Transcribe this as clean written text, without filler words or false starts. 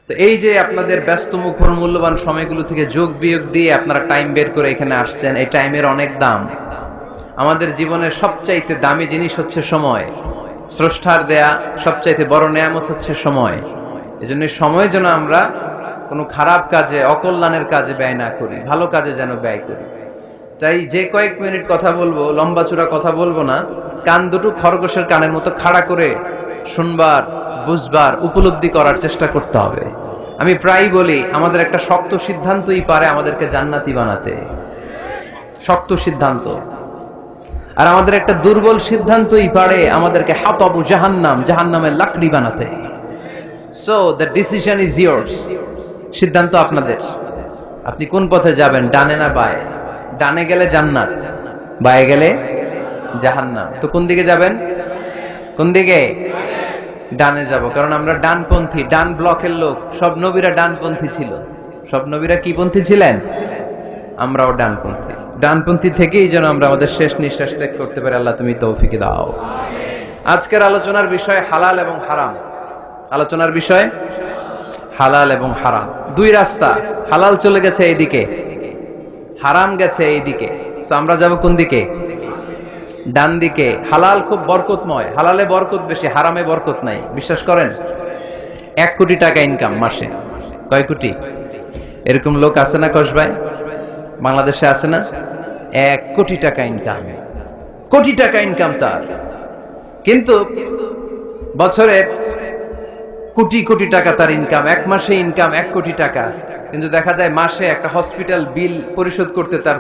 তো এই যে আপনাদের ব্যস্ত মুখর মূল্যবান সময়গুলো থেকে যোগ বিয়োগ দিয়ে আপনারা টাইম বের করে এখানে আসছেন, এই টাইমের অনেক দাম। আমাদের জীবনের সবচাইতে দামি জিনিস হচ্ছে সময়। স্রষ্টার দেয়া সবচাইতে বড় নেয়ামত হচ্ছে সময়। এজন্য সময় যেন আমরা কোনো খারাপ কাজে, অকল্যাণের কাজে ব্যয় না করি, ভালো কাজে যেন ব্যয় করি। তাই যে কয়েক মিনিট কথা বলবো, লম্বা চূড়া কথা বলবো না, কান দুটো খরগোশের কানের মতো খাড়া করে শুনবার, বুঝবার, উপলব্ধি করার চেষ্টা করতে হবে। আমি প্রায় বলি, আমাদের একটা শক্ত সিদ্ধান্তই পারে আমাদেরকে জান্নাতি বানাতে। শক্ত সিদ্ধান্ত। আর আমাদের একটা দুর্বল সিদ্ধান্তই পারে আমাদেরকে হাতাবু জাহান্নাম, জাহান্নামের লাকড়ি বানাতে। So the decision is years. সিদ্ধান্ত আপনাদের। আপনি কোন পথে যাবেন, ডানে না বায়ে? ডানে গেলে জান্নাত, বায়ে গেলে জাহান্নাম। তো কোন দিকে যাবেন? কোন দিকে? ডানে যাব, কারণ আমরা ডানপন্থী, ডান ব্লকের লোক। সব নবীরা ডানপন্থী ছিল। সব নবীরা কি পন্থী ছিলেন? আমরাও ডানপন্থী। ডানপন্থী থেকেই যেন আমরা আমাদের শেষ নিঃশ্বাস ত্যাগ করতে পারি। আল্লাহ তুমি তৌফিক দাও। আজকের আলোচনার বিষয় হালাল এবং হারাম। আলোচনার বিষয় হালাল এবং হারাম। দুই রাস্তা, হালাল চলে গেছে এইদিকে, হারাম গেছে এইদিকে। সো আমরা যাব কোন দিকে? ডান দিকে। হালাল খুব বরকতময়, হালালে বরকত বেশি, হারামে বরকত নাই। বিশ্বাস করেন? 1 কোটি টাকা ইনকাম মাসে। কয় কোটি? এরকম লোক আছে না কসবায়? বাংলাদেশে আছে না? 1 কোটি টাকা ইনকাম, কোটি টাকা ইনকাম তার। কিন্তু বছরে কোটি কোটি টাকা তার ইনকাম, 1 মাসে ইনকাম 1 কোটি টাকা। কিন্তু দেখা যায় মাসে একটা হসপিটাল বিল পরিশোধ করতে তার